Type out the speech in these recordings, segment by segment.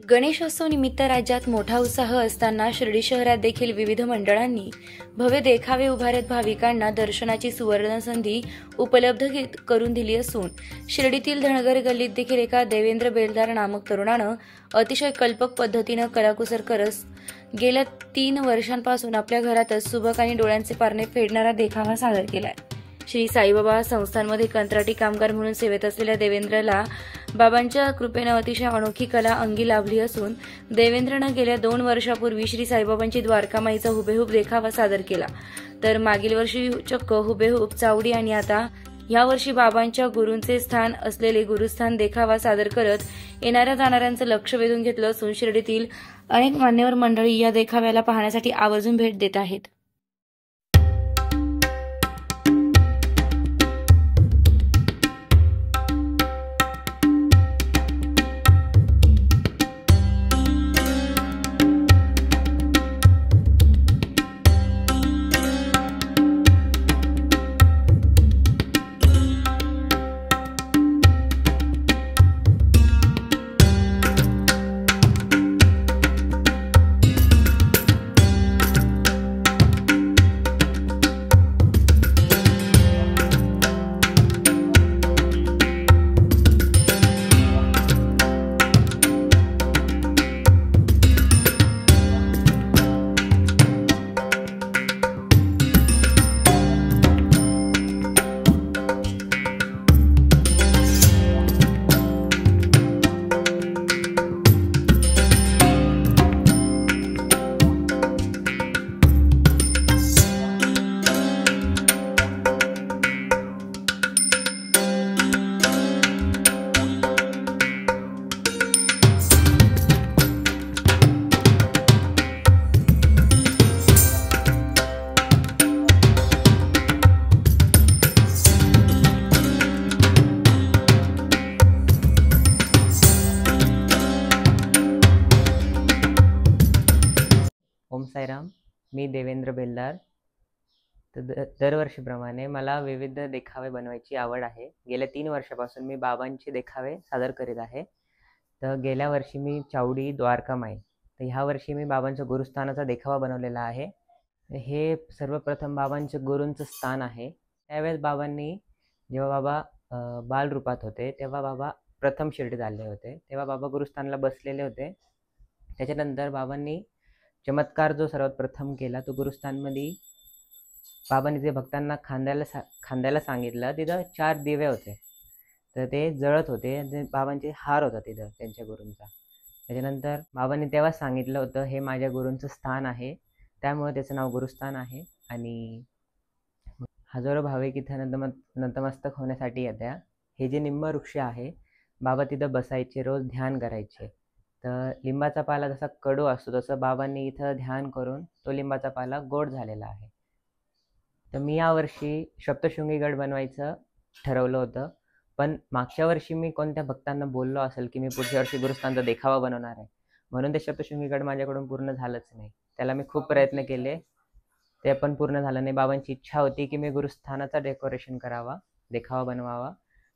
गणेशोत्सव निमित्त राज्यात मोठा उत्साह असताना शिर्डी शहरात देखील विविध मंडळांनी भव्य देखावे उभारत भाविकांना दर्शनाची सुवर्ण संधी उपलब्ध करून दिली असून शिर्डीतील धनगर गल्लीत देखील एका देवेंद्र बेलदार नामक तरुणानं अतिशय कल्पक पद्धतीनं कलाकुसर करत गेल्या 3 वर्षांपासून आपल्या घरातच सुबक आणि डोळ्यांचे पारणे फेडणारा देखावा सादर केलाय। श्री साईबाबा संस्थांमध्ये कंत्राटी कामगार म्हणून सेवेत असलेल्या देवेंद्रला बाबांच्या कृपेने अतिशय अनोखी कला अंगी लाभली असून देवेंद्रनं गेल्या 2 वर्षापूर्वी श्री साईबाबांची द्वारकामाईचा हुबेहूब देखावा सादर केला, तर मागील वर्षी चक्क हुबेहूब चावडी आणि आता यावर्षी बाबांच्या गुरूंचे स्थान असलेले गुरुस्थान देखावा सादर करत येणाऱ्या जाणाऱ्यांचं लक्ष वेधून घेतलं असून शिर्डीतील अनेक मान्यवर मंडळी या देखाव्याला पाहण्यासाठी आवर्जून भेट देत आहेत। ओम साईराम। मी देवेंद्र बेलदार। तर दरवर्षीप्रमाणे मला विविध देखावे बनवायची आवड आहे। गेल्या 3 वर्षापासून मी बाबांचे देखावे सादर करीत आहे। तर गेल्या वर्षी मी चावडी द्वारकामाई, तर ह्या वर्षी मी बाबांच्या गुरुस्थानाचा देखावा बनवलेला आहे। हे सर्वप्रथम बाबांच्या गुरूंचं स्थान आहे। त्यावेळेस बाबांनी जेव्हा बाबा बालरूपात होते तेव्हा बाबा प्रथम शिर्डीत आले होते, तेव्हा बाबा गुरुस्थानला बसलेले होते। त्याच्यानंतर बाबांनी चमत्कार जो सर्वात प्रथम केला तो गुरुस्थानमध्ये बाबांनी जे भक्तांना खांद्याला सांगितलं, तिथं 4 दिवे होते, तर ते जळत होते। बाबांचे हार होता तिथं त्यांच्या गुरूंचा। त्याच्यानंतर बाबांनी तेव्हा सांगितलं होतं हे माझ्या गुरूंचं स्थान आहे, त्यामुळे त्याचं नाव गुरुस्थान आहे। आणि हजारो भाविक इथं नतमस्तक होण्यासाठी येत्या। हे जे निंबवृक्ष आहे, बाबा तिथं बसायचे, रोज ध्यान करायचे। तर लिंबाचा पाला जसा कडू असतो तसं बाबांनी इथं ध्यान करून तो लिंबाचा पाला गोड झालेला आहे। तर मी यावर्षी सप्तशृंगी गड बनवायचं ठरवलं होतं, पण मागच्या वर्षी मी कोणत्या भक्तांना बोललो असेल की मी पुढच्या वर्षी गुरुस्थानचा देखावा बनवणार आहे, म्हणून ते सप्तशृंगी गड माझ्याकडून पूर्ण झालंच नाही। त्याला मी खूप प्रयत्न केले, ते पण पूर्ण झालं नाही। बाबांची इच्छा होती की मी गुरुस्थानाचा डेकोरेशन करावा, देखावा बनवावा।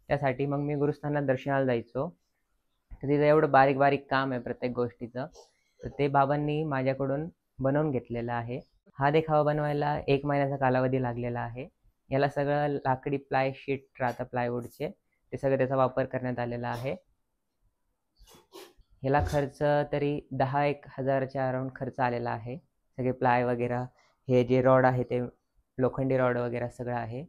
त्यासाठी मग मी गुरुस्थानात दर्शनाला जायचो। तर तिथं एवढं बारीक बारीक काम आहे प्रत्येक गोष्टीचं, तर ते बाबांनी माझ्याकडून बनवून घेतलेलं आहे। हा देखावा बनवायला 1 महिन्याचा कालावधी लागलेला आहे। याला सगळं लाकडी प्लाय शीट राहतं प्लायवूडचे, ते सगळं त्याचा वापर करण्यात आलेला आहे। याला खर्च तरी 10-1 हजाराच्या अराउंड खर्च आलेला आहे। सगळे प्लाय वगैरे, हे जे रॉड आहे ते लोखंडी रॉड वगैरे सगळं आहे।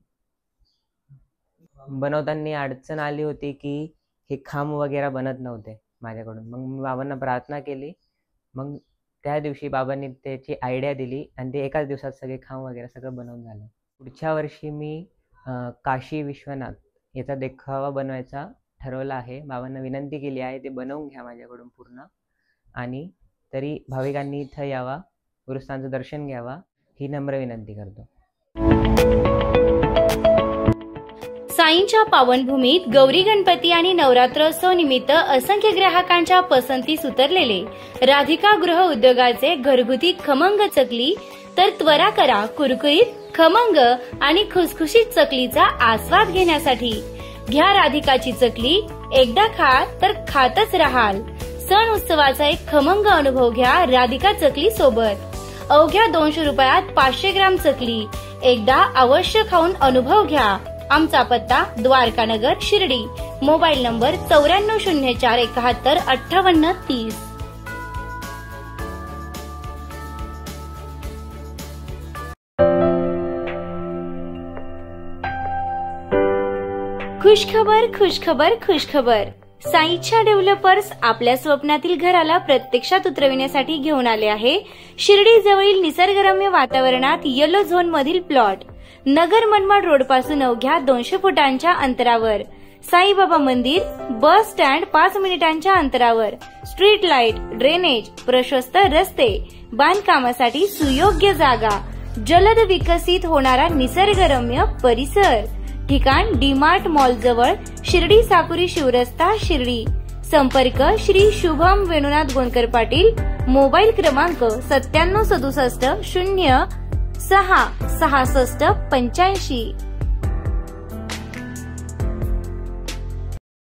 बनवताना अडचण आली होती की हे खांब वगैरे बनत नव्हते माझ्याकडून। मग मी बाबांना प्रार्थना केली, मग त्या दिवशी बाबांनी त्याची आयडिया दिली आणि ते एकाच दिवसात सगळे खांब वगैरे सगळं बनवून झालं। पुढच्या वर्षी मी काशी विश्वनाथ याचा देखावा बनवायचा ठरवला आहे। बाबांना विनंती केली आहे ते बनवून घ्या माझ्याकडून पूर्ण, आणि तरी भाविकांनी इथं यावा, गुरुस्थानचं दर्शन घ्यावा ही नम्र विनंती करतो। साईंच्या पावनभूमीत गौरी गणपती आणि नवरात्रोत्सव निमित्त असंख्य ग्राहकांच्या पसंतीस उतरलेले राधिका गृह उद्योगाचे घरगुती खमंग चकली, तर त्वरा करा कुरकुरीत, खमंग आणि खुसखुशीत चकलीचा आस्वाद घेण्यासाठी। घ्या राधिकाची चकली, एकदा खा तर खातच राहाल। सण उत्सवाचा एक खमंग अनुभव घ्या राधिका चकली सोबत. अवघ्या 200 रुपयात 500 ग्राम चकली एकदा अवश्य खाऊन अनुभव घ्या. आमचा पत्ता द्वारकानगर शिर्डी. Mobile number 9404 71 58 30. खुशखबर खुशखबर खुशखबर. साईच्या डेव्हलपर्स आपल्या स्वप्नातील घराला प्रत्यक्षात उतरविण्यासाठी घेऊन आले आहे शिर्डी जवळील निसर्गरम्य वातावरणात येलो झोन मधील प्लॉट. नगर मनमाड रोड पासून अवघ्या 200 फुटांच्या अंतरावर. साईबाबा मंदिर, बस स्टँड 5 मिनिटांच्या अंतरावर. स्ट्रीट लाईट, ड्रेनेज, प्रशस्त रस्ते, बांधकामासाठी सुयोग्य जागा, जलद विकसित होणारा निसर्गरम्य परिसर. ठिकाण डीमार्ट मॉल जवळ, शिर्डी साकुरी शिवरस्ता शिर्डी. संपर्क श्री शुभम वेणुनाथ गोंदकर पाटील. मोबाईल क्रमांक 9767 0 6 66 85.